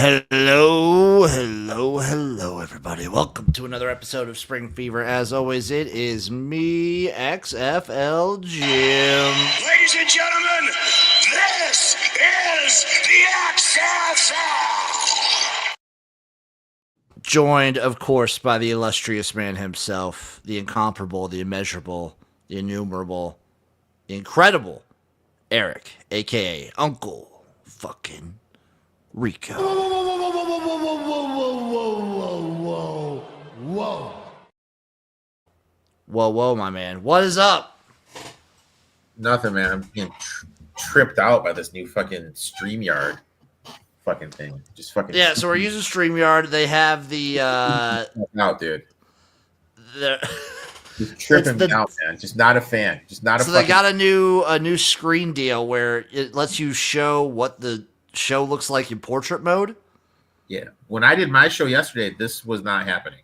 Hello, everybody. Welcome to another episode of Spring Fever. As always, it is me, XFL Jim. Ladies and gentlemen, this is the XFL. Joined, of course, by the illustrious man himself, the incomparable, the immeasurable, the innumerable, the incredible Eric, a.k.a. Uncle fucking Rico. Whoa, my man. What is up? Nothing, man. I'm being tripped out by this new fucking StreamYard fucking thing. Just fucking. Yeah, so we're using StreamYard. They have the out, dude. The Just tripping me out, man. Just not a fan. Just not a. So they got a new screen deal where it lets you show what the show looks like in portrait mode. Yeah. When I did my show yesterday, this was not happening.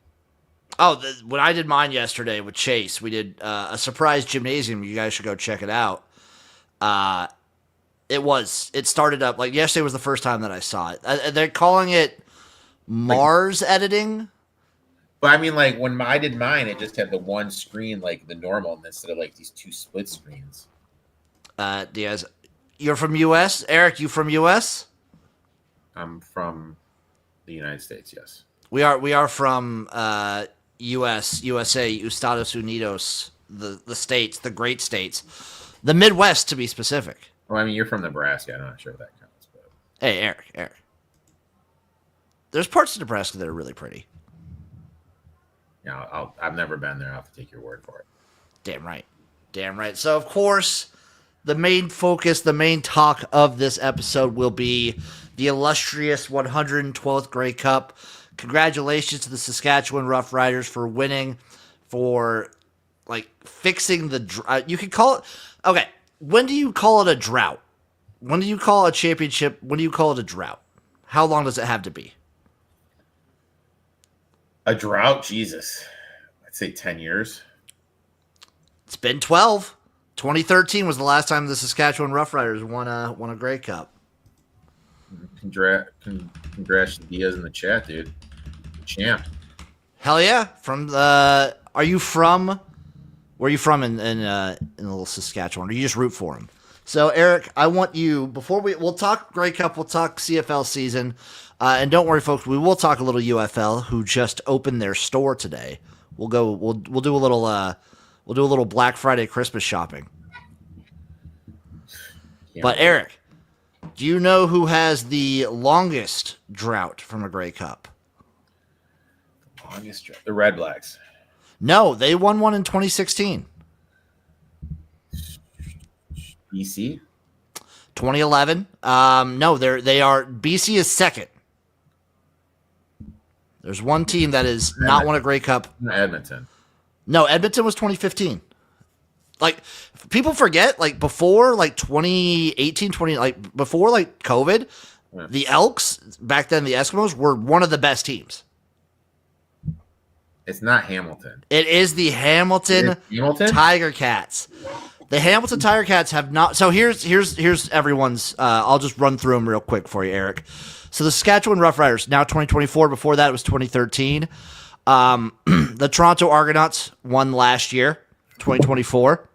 Oh, when I did mine yesterday with Chase, we did a surprise gymnasium. You guys should go check it out. It started up, like, yesterday was the first time that I saw it. They're calling it Mars editing. But I mean, like, when I did mine, it just had the one screen, like the normal, instead of like these two split screens. Diaz, you're from US? Eric, you from US? I'm from the United States, yes. We are from USA, Estados Unidos, the states, the great states, the Midwest to be specific. Well, I mean, you're from Nebraska. I'm not sure if that counts. But Hey, Eric. There's parts of Nebraska that are really pretty. yeah, I've never been there. I'll have to take your word for it. Damn right. So, of course, the main focus, the main talk of this episode will be the illustrious 112th Grey Cup. Congratulations to the Saskatchewan Roughriders for winning, for, like, fixing the... you could call it... Okay, when do you call it a drought? When do you call it a championship? When do you call it a drought? How long does it have to be? A drought? Jesus. I'd say 10 years. It's been 12. 2013 was the last time the Saskatchewan Roughriders won a Grey Cup. Congrats to Diaz in the chat, dude. Champ. Hell yeah! Where are you from in little Saskatchewan? Or you just root for him? So Eric, I want you before we'll talk Grey Cup, we'll talk CFL season, and don't worry, folks, we will talk a little UFL, who just opened their store today. We'll do a little Black Friday Christmas shopping. But Eric, do you know who has the longest drought from a Grey Cup? Longest drought. The Red Blacks. No, they won one in 2016. BC? 2011. No, BC is second. There's one team that is not won a Grey Cup. Edmonton. No, Edmonton was 2015. Like, people forget, like, before, like, 2018, before, like, COVID, the Elks, back then the Eskimos, were one of the best teams. It's not Hamilton. It is the Hamilton Tiger Cats. The Hamilton Tiger Cats have not... So here's everyone's... I'll just run through them real quick for you, Eric. So the Saskatchewan Roughriders, now 2024. Before that, it was 2013. The Toronto Argonauts won last year, 2024.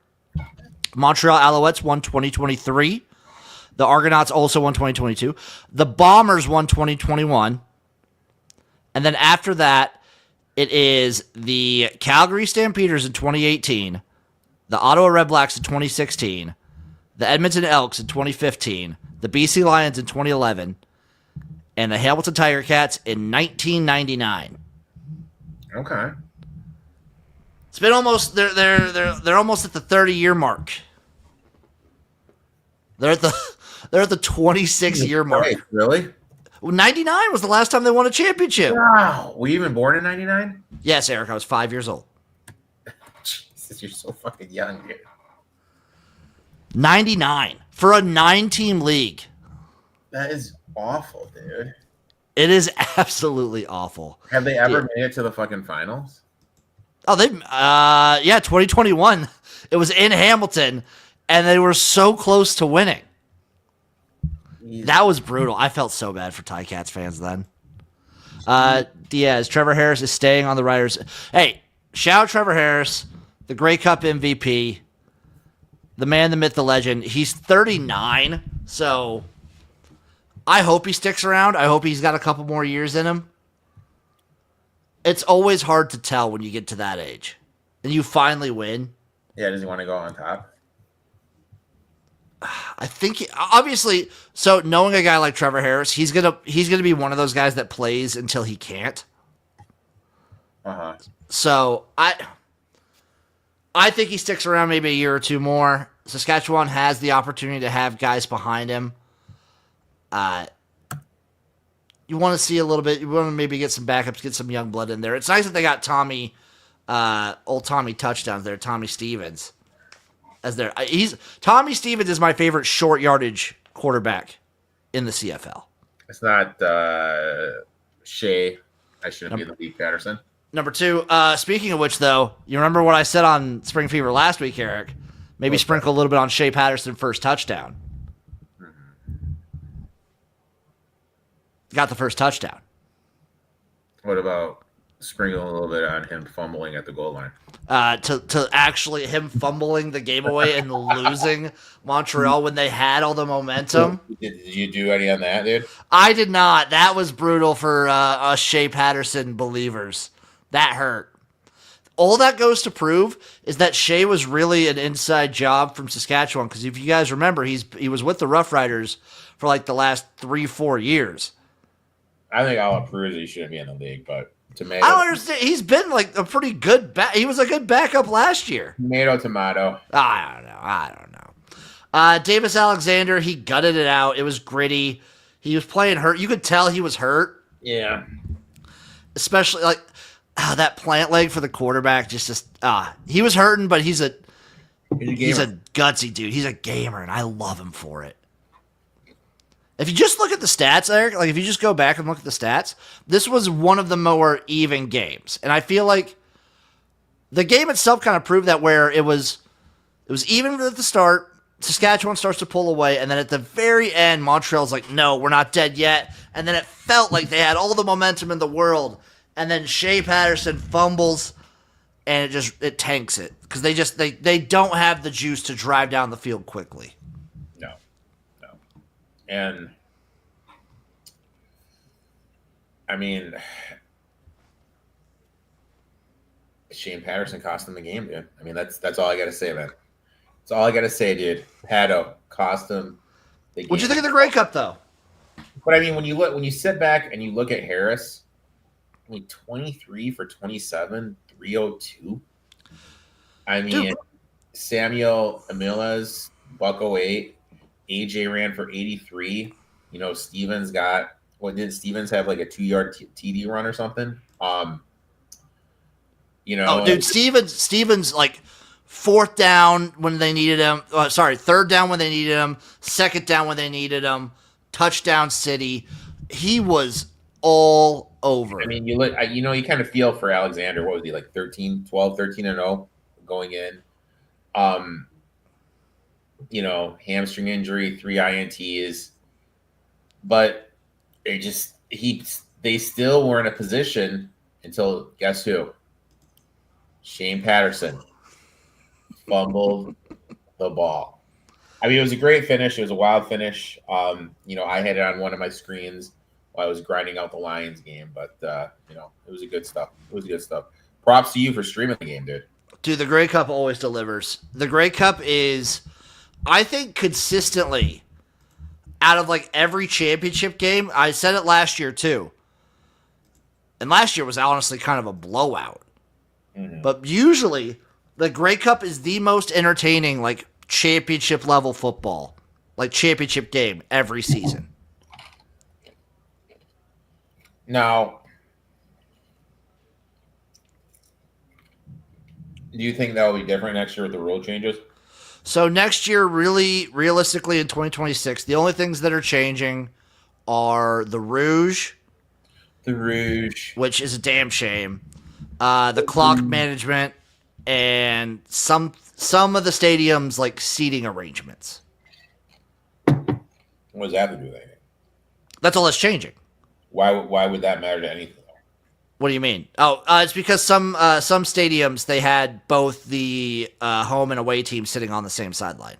Montreal Alouettes won 2023. The Argonauts also won 2022. The Bombers won 2021. And then after that, it is the Calgary Stampeders in 2018, the Ottawa Redblacks in 2016, the Edmonton Elks in 2015, the BC Lions in 2011, and the Hamilton Tiger Cats in 1999. Okay. It's been almost they're almost at the 30-year mark. They're at the 26-year mark. Right, really? 99 was the last time they won a championship. Wow. Were you even born in 99? Yes, Eric, I was 5 years old. Jesus, you're so fucking young, dude. 99 for a 9-team league. That is awful, dude. It is absolutely awful. Have they ever made it to the fucking finals? Oh, 2021. It was in Hamilton, and they were so close to winning. That was brutal. I felt so bad for Ticats fans then. Diaz, Trevor Harris is staying on the Riders. Hey, shout out Trevor Harris, the Grey Cup MVP, the man, the myth, the legend. He's 39, so I hope he sticks around. I hope he's got a couple more years in him. It's always hard to tell when you get to that age. And you finally win. Yeah, does he want to go on top? I think obviously. So knowing a guy like Trevor Harris, he's gonna be one of those guys that plays until he can't. So I think he sticks around maybe a year or two more. Saskatchewan has the opportunity to have guys behind him. You want to see a little bit. You want to maybe get some backups, get some young blood in there. It's nice that they got old Tommy touchdowns there, Tommy Stevens. Tommy Stevens is my favorite short yardage quarterback in the CFL. It's not Shea. I shouldn't be the league, Patterson. Number 2. Speaking of which, though, you remember what I said on Spring Fever last week, Eric? Maybe sprinkle a little bit on Shea Patterson first touchdown. Got the first touchdown. What about sprinkling a little bit on him fumbling at the goal line? To actually him fumbling the game away and losing Montreal when they had all the momentum. Did you do any on that, dude? I did not. That was brutal for us Shea Patterson believers. That hurt. All that goes to prove is that Shea was really an inside job from Saskatchewan, because if you guys remember, he was with the Rough Riders for like the last 3-4 years. I think I'll approve he shouldn't be in the league, but tomato. I don't understand. He's been like a pretty good he was a good backup last year. Tomato. I don't know. Davis Alexander, he gutted it out. It was gritty. He was playing hurt. You could tell he was hurt. Yeah. Especially like that plant leg for the quarterback. He was hurting, but he's a gutsy dude. He's a gamer, and I love him for it. If you just look at the stats, Eric, like if you just go back and look at the stats, this was one of the more even games. And I feel like the game itself kind of proved that, where it was even at the start, Saskatchewan starts to pull away, and then at the very end, Montreal's like, no, we're not dead yet. And then it felt like they had all the momentum in the world. And then Shea Patterson fumbles, and it tanks it. Because they don't have the juice to drive down the field quickly. And I mean, Shane Patterson cost him the game, dude. I mean, that's all I gotta say, man. That's all I gotta say, dude. Pato cost him the game. What'd you think of the Grey Cup, though? But I mean, when you sit back and you look at Harris, I mean, 23 for 27, 302. I mean, dude. Samuel Amilas, $108. AJ ran for 83. Stevens got did Stevens have like a 2-yard TD run or something? Dude, Stevens like fourth down when they needed him. Third down when they needed him. Second down when they needed him. Touchdown city. He was all over. I mean, you look. You kind of feel for Alexander. What was he like? 13-0 going in. Hamstring injury, 3 INTs, but they still were in a position until, guess who? Shane Patterson fumbled the ball. I mean, it was a great finish. It was a wild finish. I had it on one of my screens while I was grinding out the Lions game, but it was good stuff. Props to you for streaming the game, dude. Dude, the Grey Cup always delivers. The Grey Cup is, I think, consistently, out of like every championship game, I said it last year too. And last year was honestly kind of a blowout. Mm-hmm. But usually, the Grey Cup is the most entertaining, like, championship level football. Like, championship game every season. Now, do you think that will be different next year with the rule changes? So next year, really, realistically, in 2026, the only things that are changing are the Rouge. Which is a damn shame. The clock management and some of the stadiums, like, seating arrangements. What does that have to do with anything? That's all that's changing. Why would that matter to anything? What do you mean? Oh, it's because some stadiums they had both the home and away team sitting on the same sideline.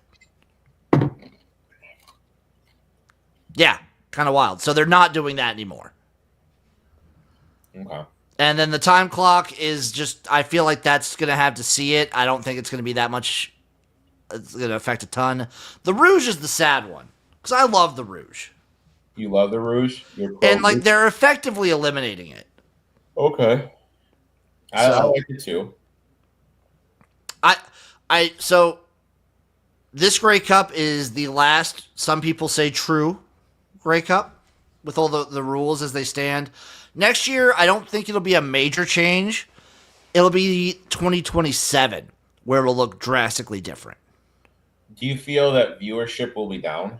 Yeah, kind of wild. So they're not doing that anymore. Okay. And then the time clock is just, I feel like that's going to have to see it. I don't think it's going to be that much. It's going to affect a ton. The Rouge is the sad one because I love the Rouge. You love the Rouge? And like they're effectively eliminating it. Okay. I like it too. So this Grey Cup is the last, some people say true Grey Cup with all the rules as they stand. Next year, I don't think it'll be a major change. It'll be 2027 where it'll look drastically different. Do you feel that viewership will be down?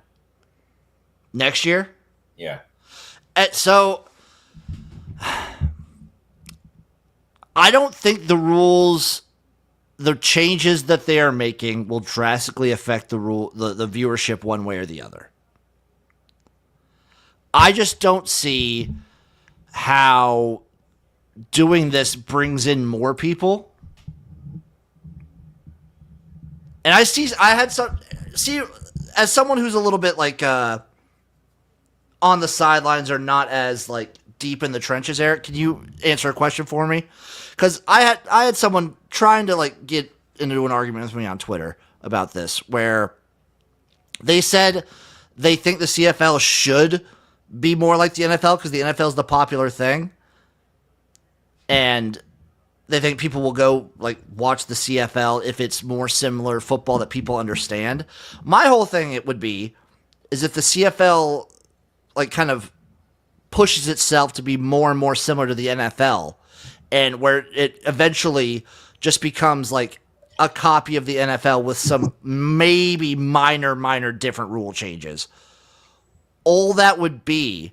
Next year? Yeah. So I don't think the rules, the changes that they are making will drastically affect the viewership one way or the other. I just don't see how doing this brings in more people. And as someone who's a little bit like on the sidelines or not as like deep in the trenches, Eric, can you answer a question for me? Because I had someone trying to like get into an argument with me on Twitter about this, where they said they think the CFL should be more like the NFL because the NFL is the popular thing, and they think people will go like watch the CFL if it's more similar football that people understand. My whole thing it would be is if the CFL like kind of pushes itself to be more and more similar to the NFL, and where it eventually just becomes like a copy of the NFL with some maybe minor different rule changes. All that would be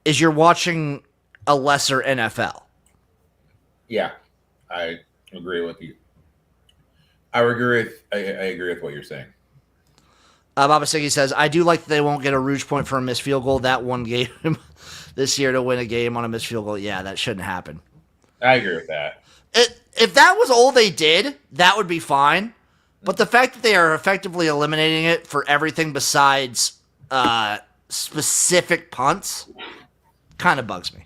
is you're watching a lesser NFL. Yeah, I agree with you. I agree with what you're saying. Baba Siggy says, I do like that they won't get a Rouge point for a missed field goal. That one game this year to win a game on a missed field goal. Yeah, that shouldn't happen. I agree with that. If that was all they did, that would be fine. But the fact that they are effectively eliminating it for everything besides specific punts kind of bugs me.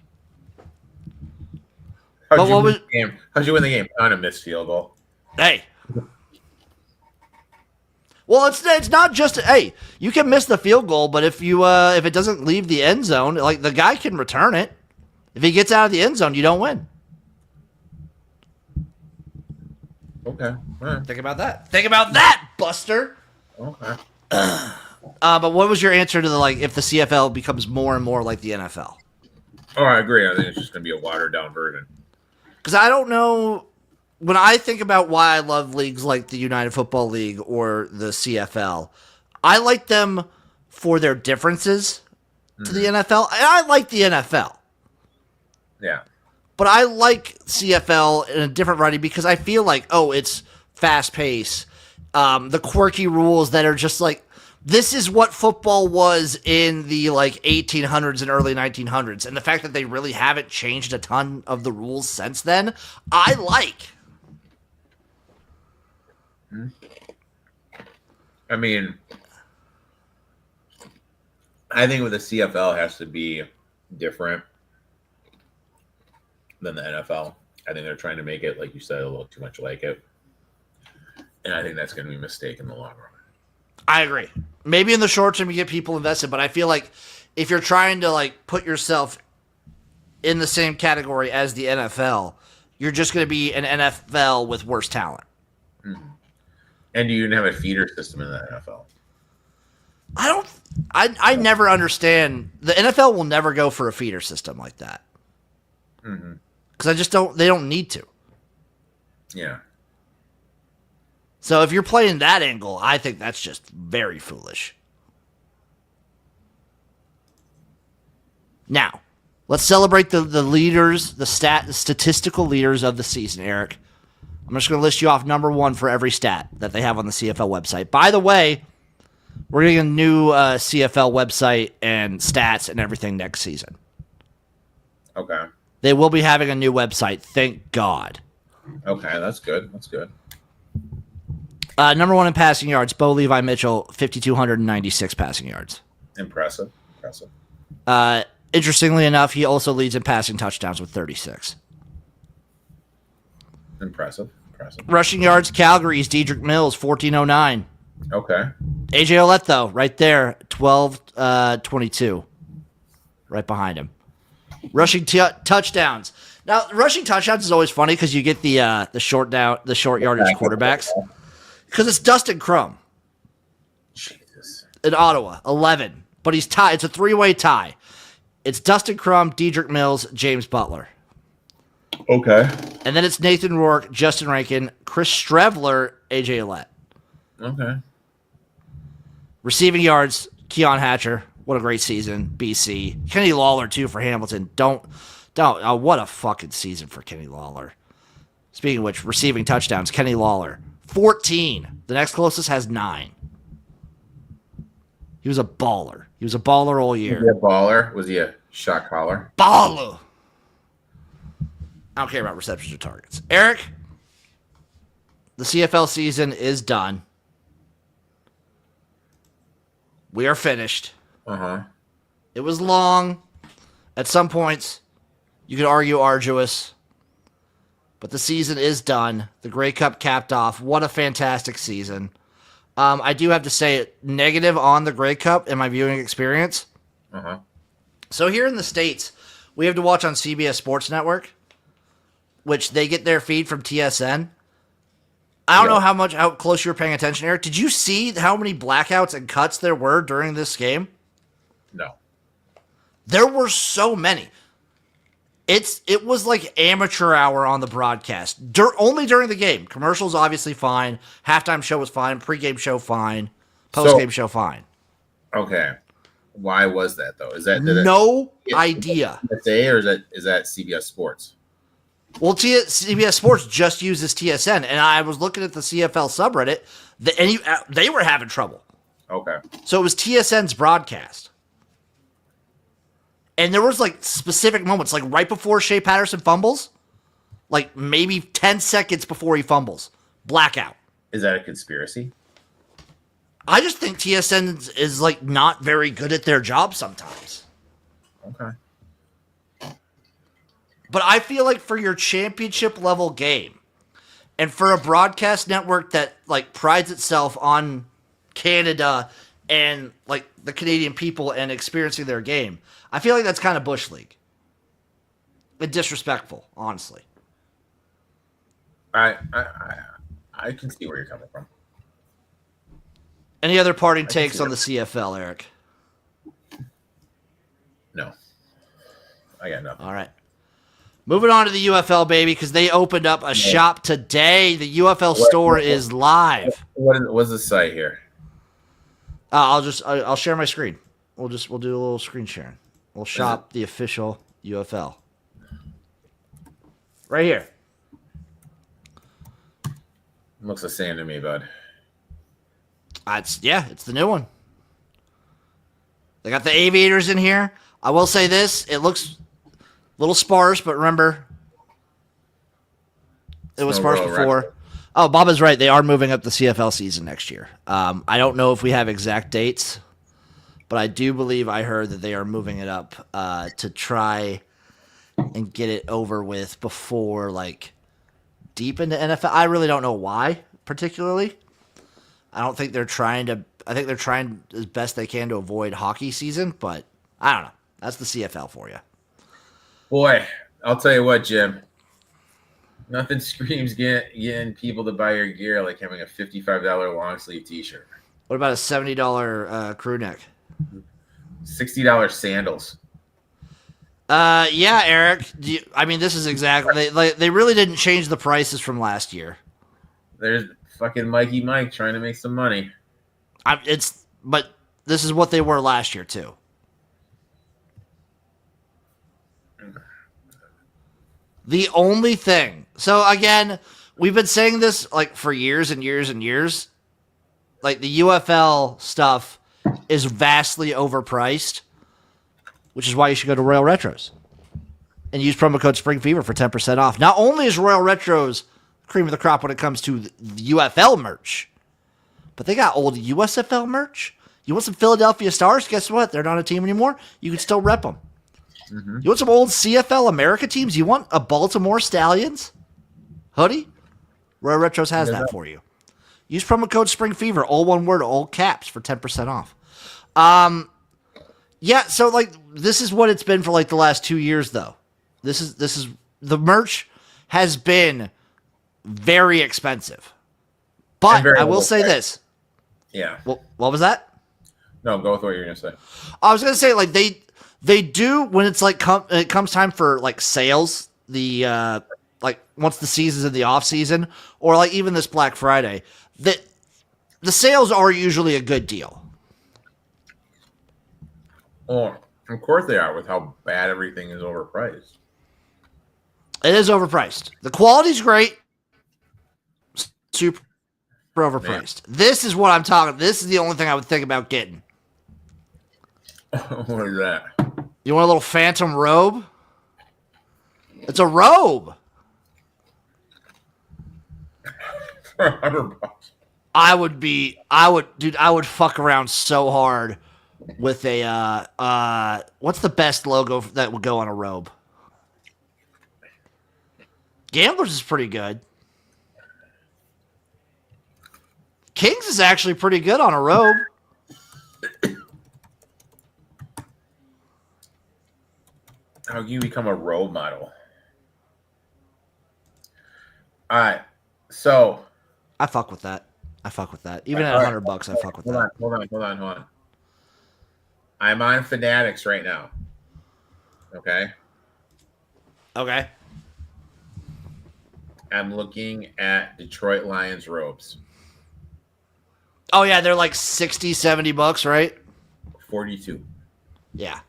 How'd you win the game on a missed field goal? Hey. Well, it's not just hey, you can miss the field goal, but if it doesn't leave the end zone, like the guy can return it. If he gets out of the end zone, you don't win. Okay. Right. Think about that, Buster. Okay. But what was your answer to the like if the CFL becomes more and more like the NFL? Oh, I agree. I think it's just going to be a watered down version. Because I don't know. When I think about why I love leagues like the United Football League or the CFL, I like them for their differences to the NFL. And I like the NFL. Yeah. But I like CFL in a different variety because I feel like, it's fast-paced. The quirky rules that are just like, this is what football was in the like 1800s and early 1900s. And the fact that they really haven't changed a ton of the rules since then, I like. I mean, I think with the CFL has to be different than the NFL. I think they're trying to make it, like you said, a little too much like it. And I think that's going to be a mistake in the long run. I agree. Maybe in the short term you get people invested, but I feel like if you're trying to like put yourself in the same category as the NFL, you're just going to be an NFL with worse talent. Mm-hmm. And do you even have a feeder system in the NFL? I never understand. The NFL will never go for a feeder system like that. Mm-hmm. Because they don't need to. Yeah. So if you're playing that angle, I think that's just very foolish. Now, let's celebrate the leaders, the statistical leaders of the season, Eric. I'm just going to list you off number one for every stat that they have on the CFL website. By the way, We're getting a new CFL website and stats and everything next season. Okay. They will be having a new website. Thank God. Okay, that's good. That's good. Number one in passing yards, Bo Levi Mitchell, 5,296 passing yards. Impressive. Interestingly enough, he also leads in passing touchdowns with 36. Impressive. Rushing yards, Calgary's Dedrick Mills, 1,409. Okay. AJ Ouellette, though, right there, 12-22. Right behind him. Rushing touchdowns. Now, rushing touchdowns is always funny because you get the short yardage quarterbacks. Because it's Dustin Crum. Jesus. In Ottawa, 11. But he's tied. It's a three-way tie. It's Dustin Crum, Dedrick Mills, James Butler. Okay. And then it's Nathan Rourke, Justin Rankin, Chris Strevler, AJ Ouellette. Okay. Receiving yards, Keon Hatcher. What a great season. BC. Kenny Lawler, too, for Hamilton. Don't. What a fucking season for Kenny Lawler. Speaking of which, receiving touchdowns, Kenny Lawler, 14. The next closest has 9. He was a baller. He was a baller all year. Was he a baller? Was he a shot caller? Baller. I don't care about receptions or targets. Eric, the CFL season is done. We are finished. Uh-huh. It was long. At some points, you could argue arduous. But the season is done. The Grey Cup capped off. What a fantastic season. I do have to say negative on the Grey Cup in my viewing experience. Uh-huh. So here in the States, we have to watch on CBS Sports Network, which they get their feed from TSN. I don't know how close you were paying attention, Eric. Did you see how many blackouts and cuts there were during this game? No. There were so many. It was like amateur hour on the broadcast. Only during the game. Commercials obviously fine. Halftime show was fine. Pregame show fine. Postgame show fine. Okay. Why was that though? Is that no idea? TSA or is that CBS Sports? Well, CBS Sports just uses TSN, and I was looking at the CFL subreddit, and they were having trouble. Okay. So it was TSN's broadcast. And there was, like, specific moments, like right before Shea Patterson fumbles, like maybe 10 seconds before he fumbles, blackout. Is that a conspiracy? I just think TSN is, like, not very good at their job sometimes. Okay. But I feel like for your championship level game and for a broadcast network that like prides itself on Canada and like the Canadian people and experiencing their game, I feel like that's kind of Bush League. And disrespectful, honestly. I can see where you're coming from. Any other parting takes on the CFL, Eric? No. I got nothing. All right. Moving on to the UFL, baby, because they opened up a shop today. The UFL store is live. What's the site here? I'll share my screen. We'll do a little screen sharing. We'll shop the official UFL. Right here. Looks the same to me, bud. It's the new one. They got the aviators in here. I will say this, it looks little sparse, but remember, it was sparse before. Record. Oh, Bob is right. They are moving up the CFL season next year. I don't know if we have exact dates, but I do believe I heard that they are moving it up to try and get it over with before, like, deep into NFL. I really don't know why, particularly. I don't think they're trying to. I think they're trying as best they can to avoid hockey season, but I don't know. That's the CFL for you. Boy, I'll tell you what, Jim. Nothing screams getting people to buy your gear like having a $55 long sleeve T-shirt. What about a $70 crew neck? $60 sandals. Yeah, Eric. This is exactly. They really didn't change the prices from last year. There's fucking Mikey Mike trying to make some money. But this is what they were last year too. The only thing. So again, we've been saying this like for years and years and years. like the UFL stuff is vastly overpriced, which is why you should go to Royal Retros and use promo code Spring Fever for 10% off. Not only is Royal Retros cream of the crop when it comes to the UFL merch, but they got old USFL merch. You want some Philadelphia Stars? Guess what? They're not a team anymore. You can still rep them. Mm-hmm. You want some old CFL America teams? You want a Baltimore Stallions hoodie? Royal Retros has that for you. Use promo code Spring Fever, all one word, all caps, for 10% off. Yeah, so like this is what it's been for like the last 2 years, though. This is the merch has been very expensive, but I will say this. Yeah. What was that? No, go with what you're gonna say. I was gonna say like they do when it's like it comes time for like sales. The like once the season's in the off season, or like even this Black Friday, the sales are usually a good deal. Oh, of course they are, with how bad everything is overpriced. It is overpriced. The quality's great. Super overpriced. Man. This is what I'm talking. This is the only thing I would think about getting. What is that? You want a little phantom robe? It's a robe. $100. I would fuck around so hard with a what's the best logo that would go on a robe? Gamblers is pretty good. Kings is actually pretty good on a robe. How can you become a robe model? All right, so I fuck with that. Even at $100, I fuck with that. Hold on. I'm on Fanatics right now. Okay. I'm looking at Detroit Lions robes. Oh yeah, they're like $60-$70, right? 42. Yeah.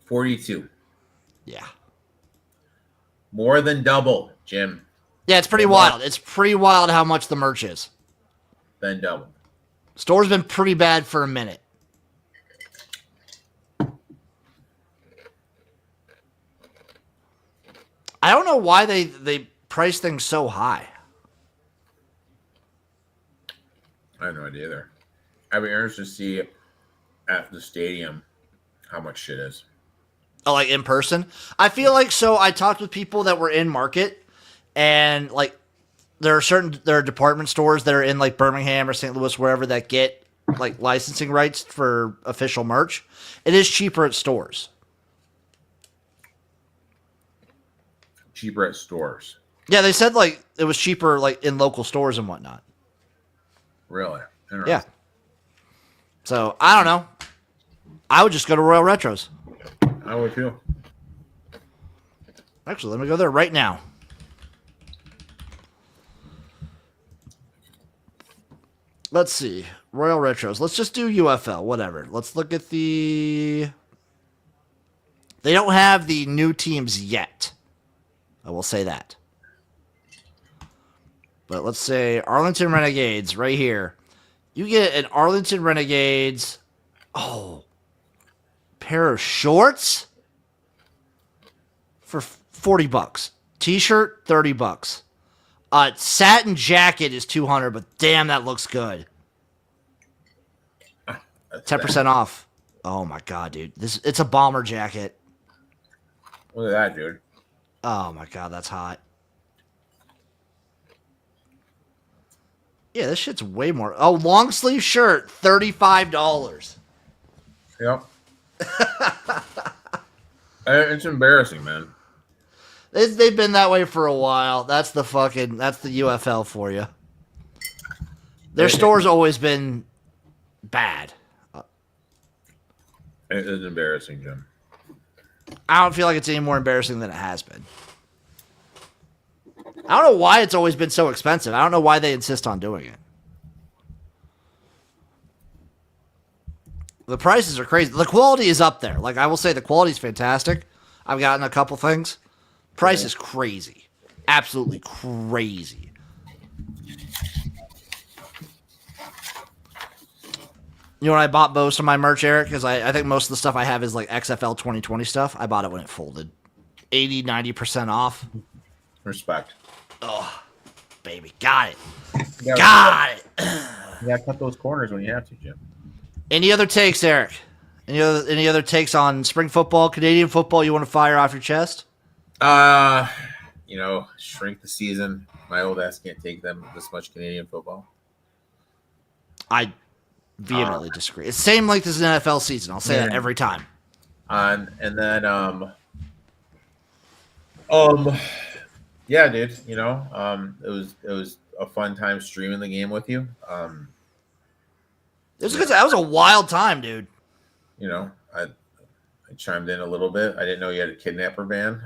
42. Yeah. More than double, Jim. Yeah, it's pretty wild. It's pretty wild how much the merch is. Than double. Store's been pretty bad for a minute. I don't know why they price things so high. I have no idea either. I'd be interested to see at the stadium how much shit is. Oh, like in person? I feel like so I talked with people that were in market, and like there are department stores that are in like Birmingham or St. Louis, wherever, that get like licensing rights for official merch. It is cheaper at stores. Cheaper at stores. Yeah, they said like it was cheaper like in local stores and whatnot. Really? Yeah. So I don't know. I would just go to Royal Retros. I would too. Actually, let me go there right now. Let's see. Royal Retros. Let's just do UFL, whatever. Let's look at the... They don't have the new teams yet. I will say that. But let's say Arlington Renegades right here. You get an Arlington Renegades... Oh. Pair of shorts? For $40. T-shirt, $30. Satin jacket is $200, but damn, that looks good. 10% off. Oh my god, dude! It's a bomber jacket. Look at that, dude. Oh my god, that's hot. Yeah, this shit's way more. Oh, long sleeve shirt, $35. Yep. It's embarrassing, man. They've been that way for a while. That's the UFL for you. Their store's always been bad. It is embarrassing, Jim. I don't feel like it's any more embarrassing than it has been. I don't know why it's always been so expensive. I don't know why they insist on doing it. The prices are crazy. The quality is up there. Like, I will say the quality is fantastic. I've gotten a couple things. Price is crazy. Absolutely crazy. You know when I bought most of my merch, Eric? Because I think most of the stuff I have is like XFL 2020 stuff. I bought it when it folded. 80, 90% off. Respect. Oh, baby. Got it. Got it. You gotta cut those corners when you have to, Jim. Any other takes, Eric? Any other takes on spring football, Canadian football you want to fire off your chest? Shrink the season. My old ass can't take them this much Canadian football. I vehemently disagree. It's the same length as an NFL season. I'll say that every time. Yeah, dude. It was a fun time streaming the game with you. It was because that was a wild time, dude. I chimed in a little bit. I didn't know you had a kidnapper ban.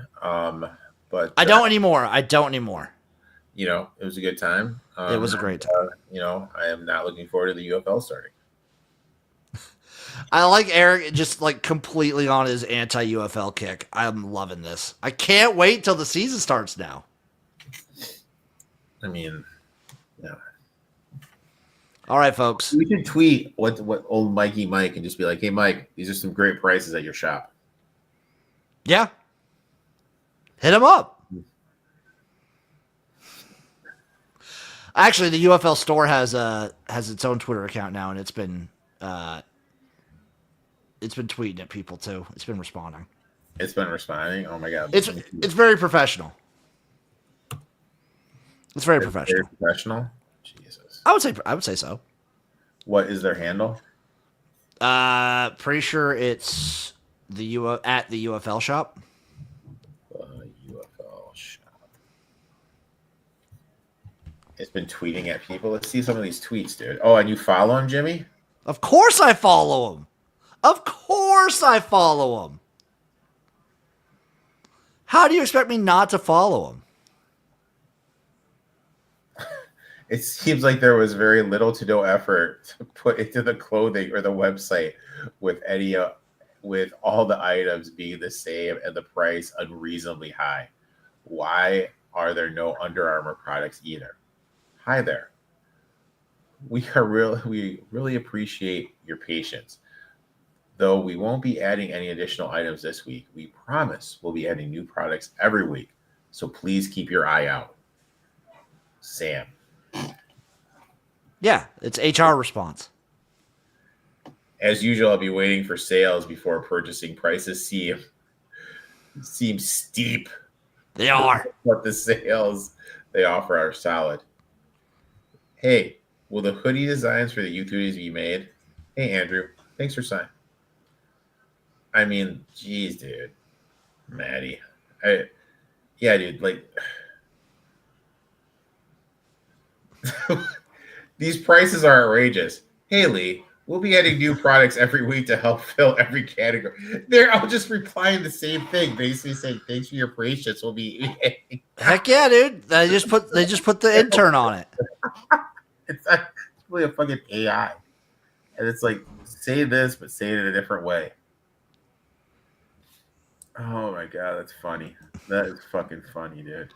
But I don't anymore. It was a good time. It was a great time. I am not looking forward to the UFL starting. I like Eric just like completely on his anti-UFL kick. I'm loving this. I can't wait till the season starts now. I mean, yeah. All right, folks. We can tweet what old Mikey Mike and just be like, hey, Mike, these are some great prices at your shop. Yeah. Hit him up. Actually, the UFL store has its own Twitter account now, and it's been tweeting at people too. It's been responding. It's been responding. Oh my god. It's very professional. It's very professional. Very professional. Jesus. I would say so. What is their handle? Pretty sure it's at the UFL shop. UFL shop. It's been tweeting at people. Let's see some of these tweets, dude. Oh, and you follow him, Jimmy? Of course I follow him. Of course I follow him. How do you expect me not to follow him? It seems like there was very little to no effort to put into the clothing or the website with all the items being the same and the price unreasonably high. Why are there no Under Armour products either? Hi there. We really appreciate your patience. Though we won't be adding any additional items this week, we promise we'll be adding new products every week. So please keep your eye out. Sam. Yeah, it's HR response. As usual, I'll be waiting for sales before purchasing. Prices seem steep. They are. But the sales they offer are solid. Hey, will the hoodie designs for the youth hoodies be made? Hey, Andrew, thanks for signing. I mean, geez, dude. Maddie. Yeah, dude, like... These prices are outrageous. Hey, Lee, we'll be adding new products every week to help fill every category. I'll just replying the same thing, basically saying, thanks for your patience. We'll be... Heck yeah, dude. They just put the intern on it. It's really a fucking AI. And it's like, say this, but say it in a different way. Oh my god, that's funny. That is fucking funny, dude.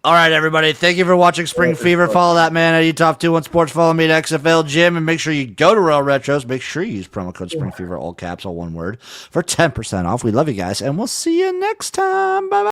All right, everybody. Thank you for watching Spring Fever. Follow that man at eTop21 Sports. Follow me at XFL Jim, and make sure you go to Royal Retros. Make sure you use promo code Spring Fever, all caps, all one word, for 10% off. We love you guys, and we'll see you next time. Bye bye.